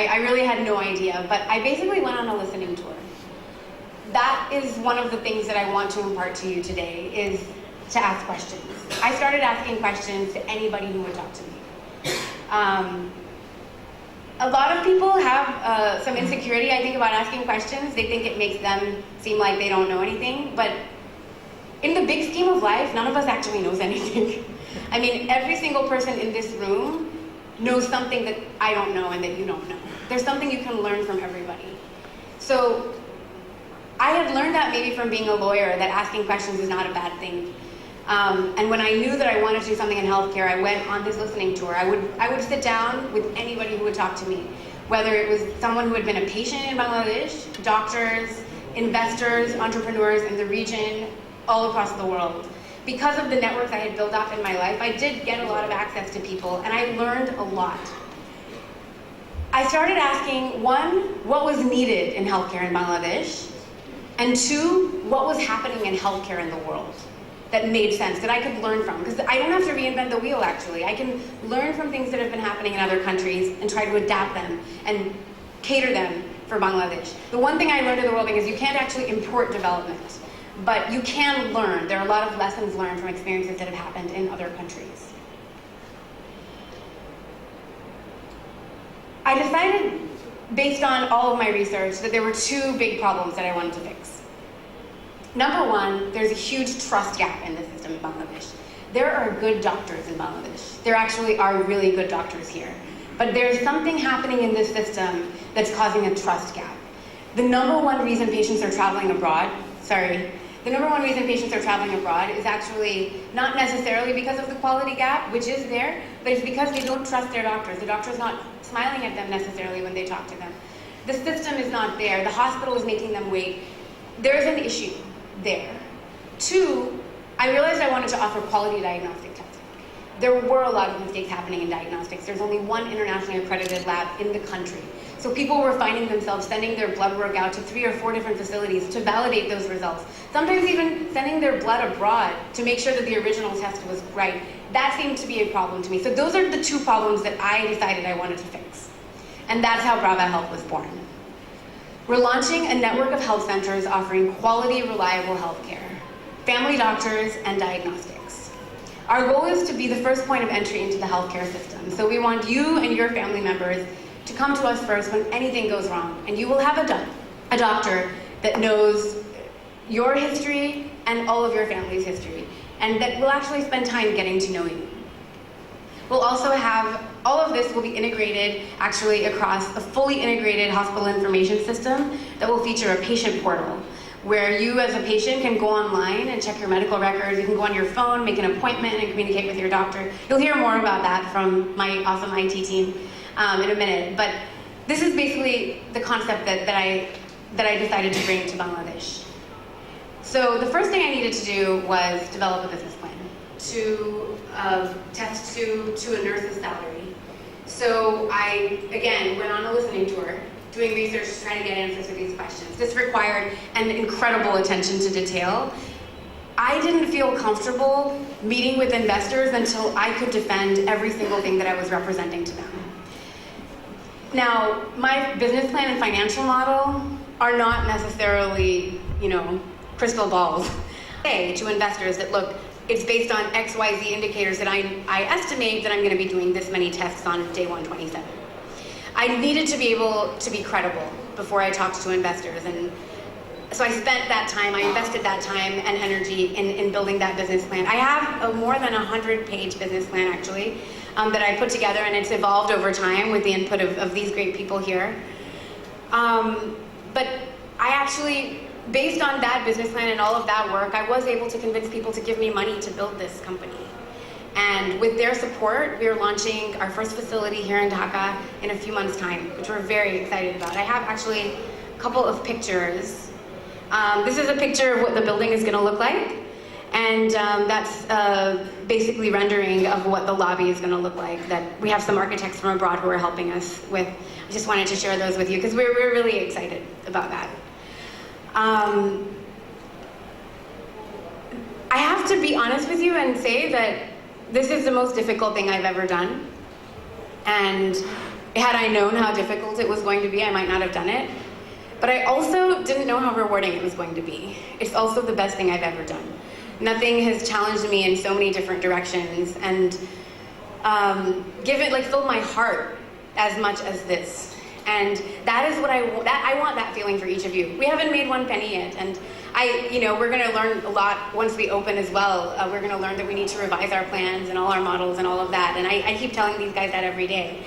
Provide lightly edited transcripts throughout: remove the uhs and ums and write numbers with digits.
I really had no idea, but I basically went on a listening tour. That is one of the things that I want to impart to you today, is to ask questions. I started asking questions to anybody who would talk to me. A lot of people have some insecurity, I think, about asking questions. They think it makes them seem like they don't know anything, but in the big scheme of life, none of us actually knows anything. I mean, every single person in this room knows something that I don't know and that you don't know. There's something you can learn from everybody. So I had learned that maybe from being a lawyer, that asking questions is not a bad thing. And when I knew that I wanted to do something in healthcare, I went on this listening tour. I would sit down with anybody who would talk to me, whether it was someone who had been a patient in Bangladesh, doctors, investors, entrepreneurs in the region, all across the world. Because of the networks I had built up in my life, I did get a lot of access to people, and I learned a lot. I started asking, one, what was needed in healthcare in Bangladesh? And two, what was happening in healthcare in the world that made sense, that I could learn from? Because I don't have to reinvent the wheel, actually. I can learn from things that have been happening in other countries and try to adapt them and cater them for Bangladesh. The one thing I learned in the world is you can't actually import development, but you can learn. There are a lot of lessons learned from experiences that have happened in other countries. I decided, based on all of my research, that there were two big problems that I wanted to fix. Number one, there's a huge trust gap in the system in Bangladesh. There are good doctors in Bangladesh. There actually are really good doctors here. But there's something happening in this system that's causing a trust gap. The number one reason patients are traveling abroad, is actually not necessarily because of the quality gap, which is there, but it's because they don't trust their doctors. The doctor's not smiling at them necessarily when they talk to them. The system is not there. The hospital is making them wait. There's an issue there. Two, I realized I wanted to offer quality diagnostic testing. There were a lot of mistakes happening in diagnostics. There's only one internationally accredited lab in the country. So people were finding themselves sending their blood work out to 3 or 4 different facilities to validate those results. Sometimes even sending their blood abroad to make sure that the original test was right. That seemed to be a problem to me. So those are the two problems that I decided I wanted to fix. And that's how Praava Health was born. We're launching a network of health centers offering quality, reliable healthcare, family doctors, and diagnostics. Our goal is to be the first point of entry into the healthcare system. So we want you and your family members to come to us first when anything goes wrong, and you will have a doctor that knows your history and all of your family's history, and that will actually spend time getting to know you. We'll also have, all of this will be integrated actually across a fully integrated hospital information system that will feature a patient portal, where you as a patient can go online and check your medical records. You can go on your phone, make an appointment, and communicate with your doctor. You'll hear more about that from my awesome IT team in a minute, but this is basically the concept that I decided to bring to Bangladesh. So the first thing I needed to do was develop a business plan to test to a nurse's salary. So I, again, went on a listening tour, doing research to try to get answers to these questions. This required an incredible attention to detail. I didn't feel comfortable meeting with investors until I could defend every single thing that I was representing to them. Now, my business plan and financial model are not necessarily, crystal balls. I say to investors that, look, it's based on XYZ indicators that I estimate that I'm going to be doing this many tests on day 127. I needed to be able to be credible before I talked to investors, and so I invested that time and energy in building that business plan. I have a more than 100-page business plan, actually, that I put together, and it's evolved over time with the input of these great people here. But I actually, based on that business plan and all of that work, I was able to convince people to give me money to build this company. And with their support, we are launching our first facility here in Dhaka in a few months' time, which we're very excited about. I have actually a couple of pictures. This is a picture of what the building is going to look like. And that's basically rendering of what the lobby is going to look like. That we have some architects from abroad who are helping us with. I just wanted to share those with you because we're really excited about that. I have to be honest with you and say that this is the most difficult thing I've ever done. And Had I known how difficult it was going to be, I might not have done it. But I also didn't know how rewarding it was going to be. It's also the best thing I've ever done. Nothing has challenged me in so many different directions and filled my heart as much as this. And that is what I want that feeling for each of you. We haven't made one penny yet, and we're going to learn a lot once we open as well. We're going to learn that we need to revise our plans and all our models and all of that. And I keep telling these guys that every day.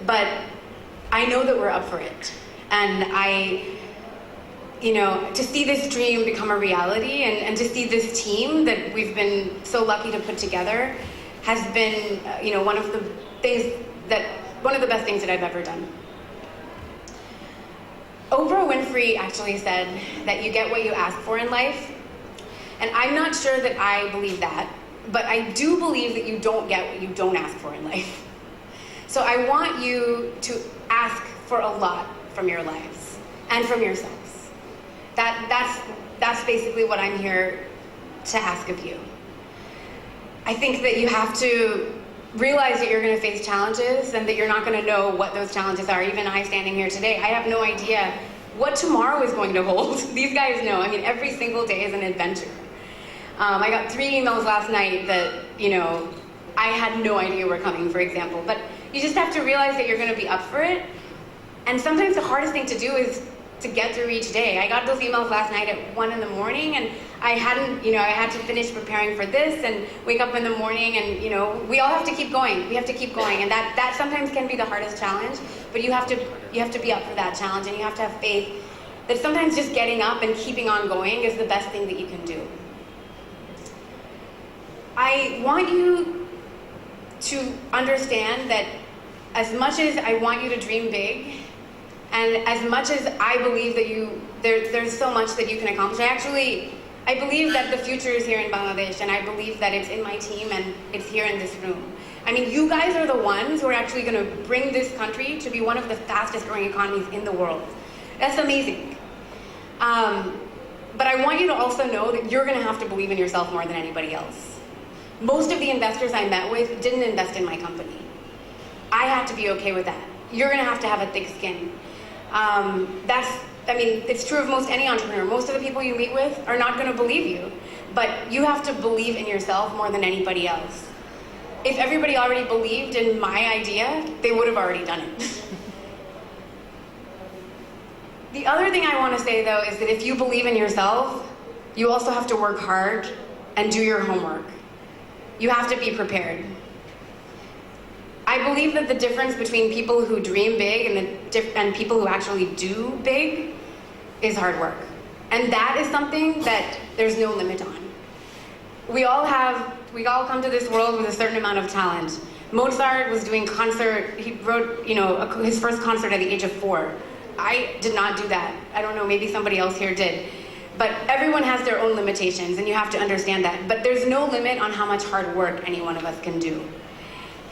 But I know that we're up for it. And to see this dream become a reality and to see this team that we've been so lucky to put together has been, one of the best things that I've ever done. Oprah Winfrey actually said that you get what you ask for in life. And I'm not sure that I believe that, but I do believe that you don't get what you don't ask for in life. So I want you to ask for a lot from your lives and from yourselves. That's basically what I'm here to ask of you. I think that you have to realize that you're going to face challenges and that you're not going to know what those challenges are. Even I standing here today, I have no idea what tomorrow is going to hold. These guys know. I mean, every single day is an adventure. I got 3 emails last night that, I had no idea were coming, for example. But you just have to realize that you're going to be up for it. And sometimes the hardest thing to do is to get through each day. I got those emails last night at 1 in the morning, and I had to finish preparing for this and wake up in the morning, and we all have to keep going. We have to keep going, and that sometimes can be the hardest challenge. But you have to be up for that challenge, and you have to have faith that sometimes just getting up and keeping on going is the best thing that you can do. I want you to understand that as much as I want you to dream big, and as much as I believe that there's so much that you can accomplish, I believe that the future is here in Bangladesh, and I believe that it's in my team and it's here in this room. I mean, you guys are the ones who are actually going to bring this country to be one of the fastest growing economies in the world. That's amazing. But I want you to also know that you're going to have to believe in yourself more than anybody else. Most of the investors I met with didn't invest in my company. I had to be okay with that. You're going to have a thick skin. It's true of most any entrepreneur. Most of the people you meet with are not going to believe you, but you have to believe in yourself more than anybody else. If everybody already believed in my idea, they would have already done it. The other thing I want to say, though, is that if you believe in yourself, you also have to work hard and do your homework. You have to be prepared. I believe that the difference between people who dream big and people who actually do big is hard work. And that is something that there's no limit on. We all come to this world with a certain amount of talent. Mozart was doing he wrote, his first concert at the age of 4. I did not do that. I don't know, maybe somebody else here did. But everyone has their own limitations, and you have to understand that. But there's no limit on how much hard work any one of us can do.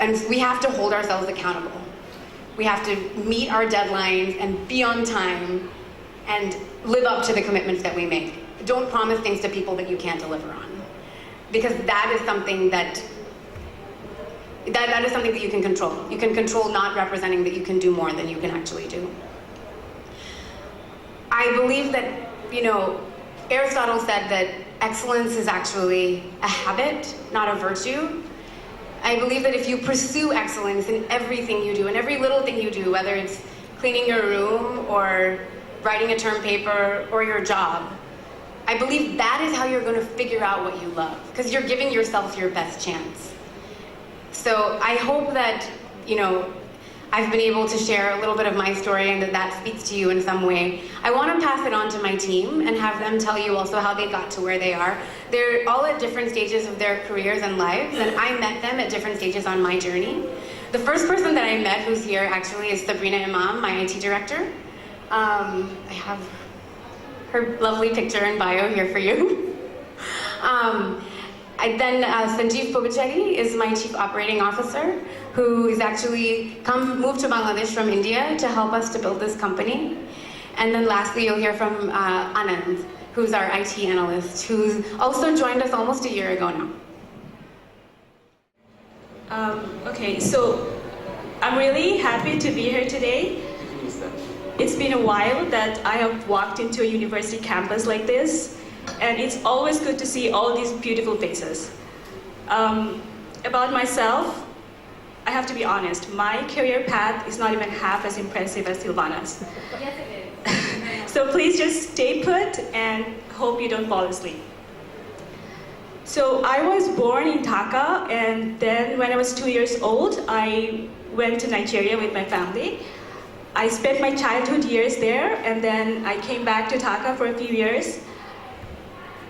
And we have to hold ourselves accountable. We have to meet our deadlines and be on time and live up to the commitments that we make. Don't promise things to people that you can't deliver on. Because that is something that is something that you can control. You can control not representing that you can do more than you can actually do. I believe that, Aristotle said that excellence is actually a habit, not a virtue. I believe that if you pursue excellence in everything you do, in every little thing you do, whether it's cleaning your room or writing a term paper or your job, I believe that is how you're going to figure out what you love, because you're giving yourself your best chance. So I hope that, I've been able to share a little bit of my story and that speaks to you in some way. I want to pass it on to my team and have them tell you also how they got to where they are. They're all at different stages of their careers and lives, and I met them at different stages on my journey. The first person that I met who's here actually is Sabrina Imam, my IT director. I have her lovely picture and bio here for you. Then Sanjeev Pubicheri is my Chief Operating Officer, who is actually moved to Bangladesh from India to help us to build this company. And then lastly, you'll hear from Anand, who's our IT analyst, who's also joined us almost a year ago now. Okay, so I'm really happy to be here today. It's been a while that I have walked into a university campus like this, and it's always good to see all these beautiful faces. About myself, I have to be honest, my career path is not even half as impressive as Sylvana's. Yes, it is. So please just stay put and hope you don't fall asleep. So I was born in Dhaka, and then when I was 2 years old, I went to Nigeria with my family. I spent my childhood years there, and then I came back to Dhaka for a few years.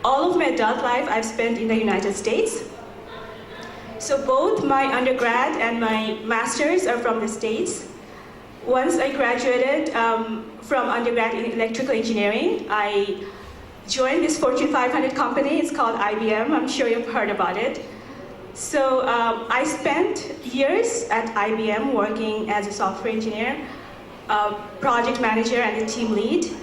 All of my adult life I've spent in the United States. So both my undergrad and my master's are from the States. Once I graduated from undergrad in electrical engineering, I joined this Fortune 500 company. It's called IBM. I'm sure you've heard about it. So I spent years at IBM working as a software engineer, project manager, and a team lead.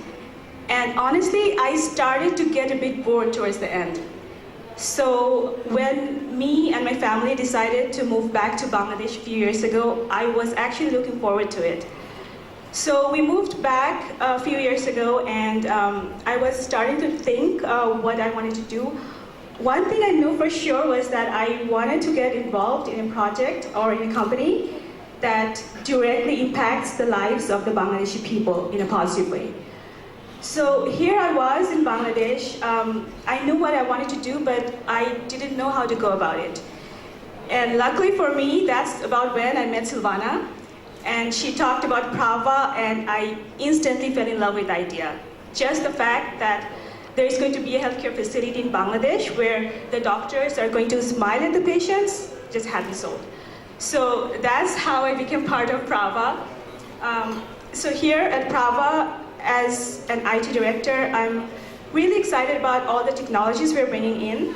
And honestly, I started to get a bit bored towards the end. So when me and my family decided to move back to Bangladesh a few years ago, I was actually looking forward to it. So we moved back a few years ago, and I was starting to think what I wanted to do. One thing I knew for sure was that I wanted to get involved in a project or in a company that directly impacts the lives of the Bangladeshi people in a positive way. So here I was in Bangladesh. I knew what I wanted to do, but I didn't know how to go about it. And luckily for me, that's about when I met Sylvana. And she talked about Praava, and I instantly fell in love with the idea. Just the fact that there's going to be a healthcare facility in Bangladesh where the doctors are going to smile at the patients just had me sold. So that's how I became part of Praava. So here at Praava, as an IT director, I'm really excited about all the technologies we're bringing in.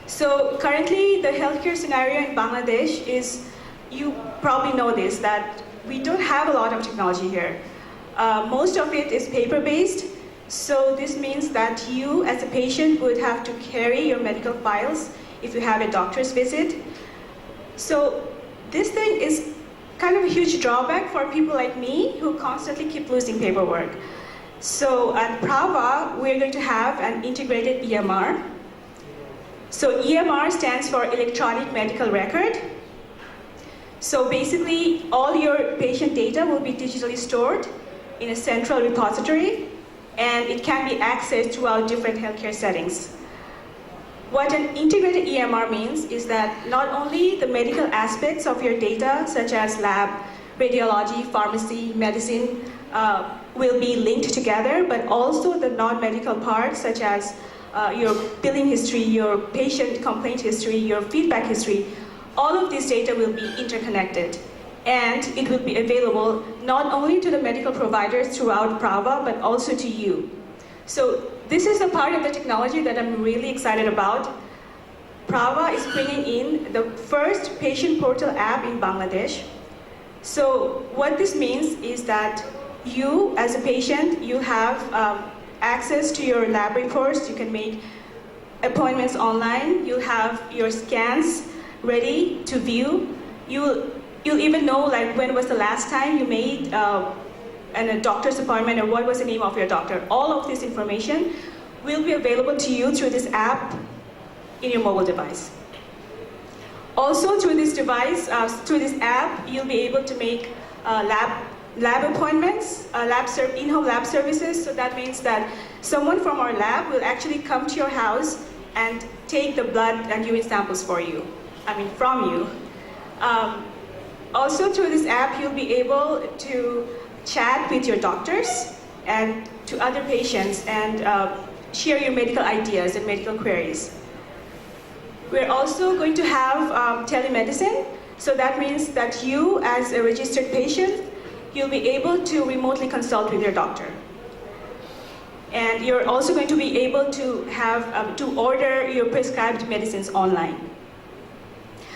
So currently, the healthcare scenario in Bangladesh is, you probably know this, that we don't have a lot of technology here. Most of it is paper-based, so this means that you, as a patient, would have to carry your medical files if you have a doctor's visit. So this thing is kind of a huge drawback for people like me who constantly keep losing paperwork. So at Praava, we're going to have an integrated EMR. So EMR stands for Electronic Medical Record. So basically, all your patient data will be digitally stored in a central repository, and it can be accessed throughout different healthcare settings. What an integrated EMR means is that not only the medical aspects of your data, such as lab, radiology, pharmacy, medicine, will be linked together, but also the non-medical parts, such as your billing history, your patient complaint history, your feedback history. All of this data will be interconnected, and it will be available not only to the medical providers throughout Praava, but also to you. So this is a part of the technology that I'm really excited about. Praava is bringing in the first patient portal app in Bangladesh. So what this means is that you, as a patient, you have access to your lab reports. You can make appointments online. You have your scans ready to view. You'll even know, like, when was the last time you made a doctor's appointment, or what was the name of your doctor. All of this information will be available to you through this app in your mobile device. Also, through this device, through this app, you'll be able to make lab appointments, in-home lab services. So that means that someone from our lab will actually come to your house and take the blood and urine samples from you. Also, through this app, you'll be able to chat with your doctors and to other patients and share your medical ideas and medical queries. We're also going to have telemedicine. So that means that you, as a registered patient, you'll be able to remotely consult with your doctor. And you're also going to be able to have to order your prescribed medicines online.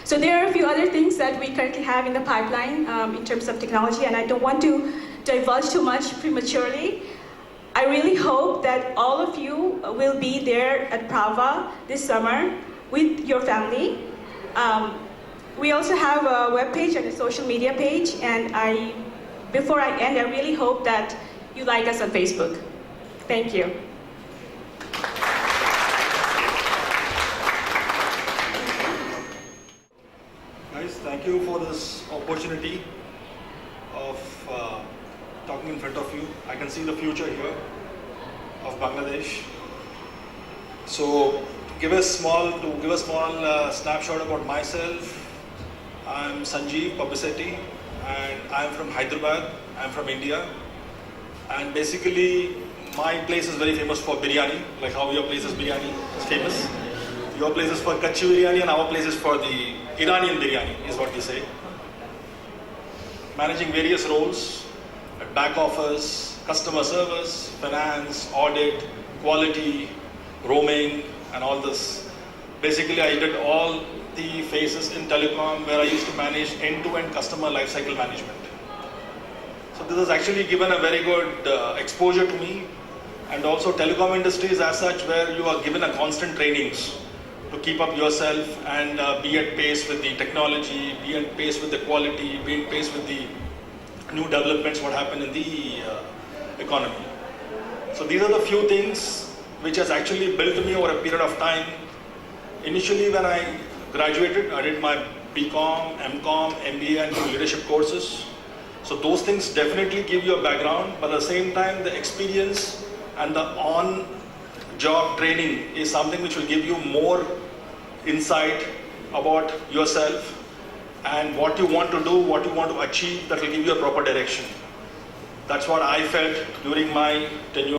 So there are a few other things that we currently have in the pipeline in terms of technology, and I don't want to divulge too much prematurely. I really hope that all of you will be there at Praava this summer with your family. We also have a web page and a social media page, and before I end, I really hope that you like us on Facebook. Thank you. Guys, thank you for this opportunity of talking in front of you. I can see the future here of Bangladesh. So, to give a small snapshot about myself, I'm Sanjeev Publicity, and I'm from Hyderabad. I'm from India, and basically my place is very famous for biryani, like how your place is biryani is famous. Your place is for Kachi biryani, and our place is for the Iranian biryani, is what we say. Managing various roles at back office, customer service, finance, audit, quality, roaming, and all this. Basically, I did all the phases in telecom where I used to manage end-to-end customer lifecycle management. So this has actually given a very good exposure to me, and also telecom industry is as such where you are given a constant trainings to keep up yourself and be at pace with the technology, be at pace with the quality, be at pace with the new developments, what happen in the economy. So these are the few things which has actually built me over a period of time. Initially when I graduated, I did my BCom, MCom, MBA and leadership courses. So those things definitely give you a background, but at the same time the experience and the on-job training is something which will give you more insight about yourself and what you want to do, what you want to achieve, that will give you a proper direction. That's what I felt during my tenure.